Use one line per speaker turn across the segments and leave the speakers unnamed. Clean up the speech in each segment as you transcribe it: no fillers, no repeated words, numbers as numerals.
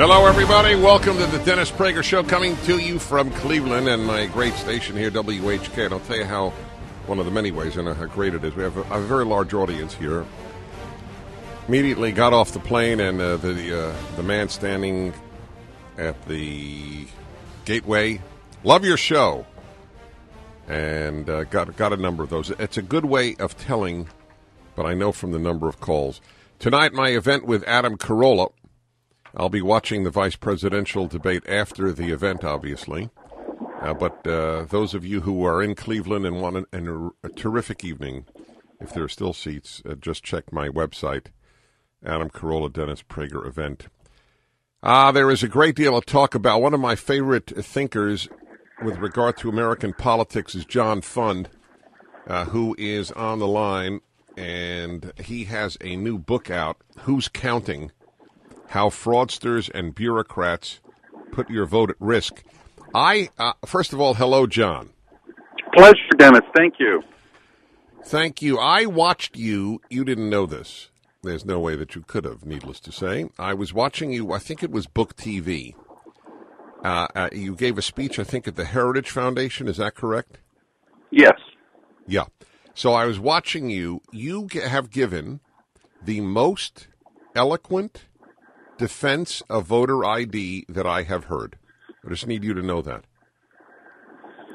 Hello, everybody. Welcome to the Dennis Prager Show, coming to you from Cleveland and my great station here, WHK. And I'll tell you how, one of the many ways, and how great it is. We have a very large audience here. Immediately got off the plane, and the man standing at the gateway, love your show, and got a number of those. It's a good way of telling, but I know from the number of calls. Tonight, my event with Adam Carolla. I'll be watching the vice presidential debate after the event, obviously. But those of you who are in Cleveland and want a terrific evening, if there are still seats, just check my website, Adam Carolla Dennis Prager event. There is a great deal of talk about. One of my favorite thinkers with regard to American politics is John Fund, who is on the line, and he has a new book out, Who's Counting? How Fraudsters and Bureaucrats Put Your Vote at Risk. First of all, hello, John.
Pleasure, Dennis. Thank you.
Thank you. I watched you. You didn't know this. There's no way that you could have, needless to say. I was watching you. I think it was Book TV. You gave a speech, I think, at the Heritage Foundation. Is that correct?
Yes.
Yeah. So I was watching you. You have given the most eloquent defense of voter ID that I have heard. I just need you to know that.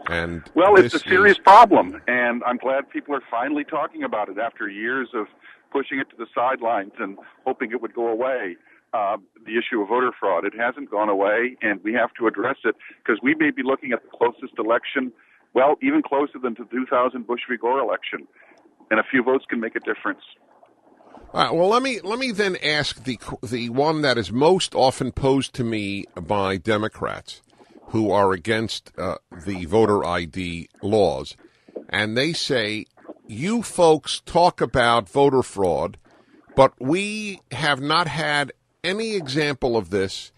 And
well, it's a serious problem, and I'm glad people are finally talking about it after years of pushing it to the sidelines and hoping it would go away. The issue of voter fraud, it hasn't gone away, and we have to address it because we may be looking at the closest election, well, even closer than the 2000 Bush v. Gore election, and a few votes can make a difference.
All right, well, let me then ask the one that is most often posed to me by Democrats who are against the voter ID laws, and they say, you folks talk about voter fraud, but we have not had any example of this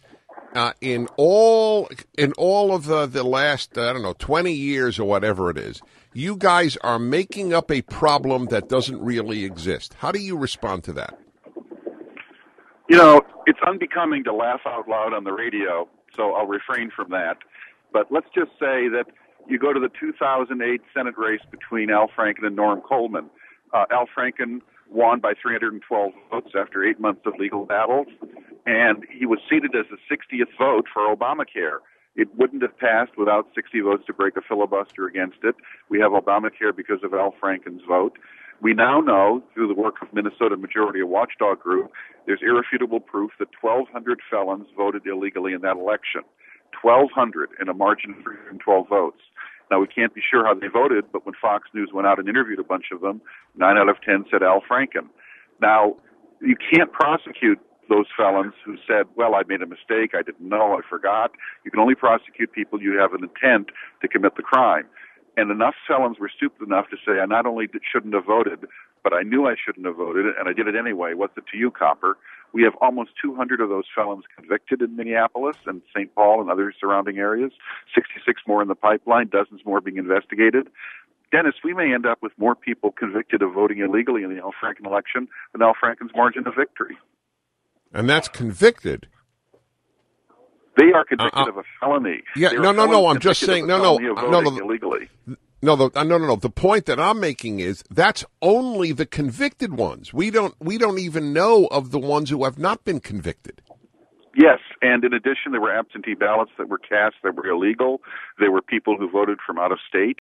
in all of the last 20 years or whatever it is. You guys are making up a problem that doesn't really exist. How do you respond to that?
You know, it's unbecoming to laugh out loud on the radio, so I'll refrain from that. But let's just say that you go to the 2008 Senate race between Al Franken and Norm Coleman. Al Franken won by 312 votes after 8 months of legal battles, and he was seated as the 60th vote for Obamacare. It wouldn't have passed without 60 votes to break a filibuster against it. We have Obamacare because of Al Franken's vote. We now know, through the work of Minnesota Majority Watchdog Group, there's irrefutable proof that 1,200 felons voted illegally in that election. 1,200 in a margin of 312 votes. Now, we can't be sure how they voted, but when Fox News went out and interviewed a bunch of them, 9 out of 10 said Al Franken. Now, you can't prosecute those felons who said, well, I made a mistake, I didn't know, I forgot. You can only prosecute people you have an intent to commit the crime. And enough felons were stupid enough to say, I not only shouldn't have voted, but I knew I shouldn't have voted, and I did it anyway. What's it to you, copper? We have almost 200 of those felons convicted in Minneapolis and St. Paul and other surrounding areas, 66 more in the pipeline, dozens more being investigated. Dennis, we may end up with more people convicted of voting illegally in the Al Franken election than Al Franken's margin of victory.
And that's convicted.
They are convicted of a felony.
Yeah, no. I'm just saying, no.
Illegally.
No. The point that I'm making is that's only the convicted ones. We don't even know of the ones who have not been convicted.
Yes, and in addition, there were absentee ballots that were cast that were illegal. There were people who voted from out of state.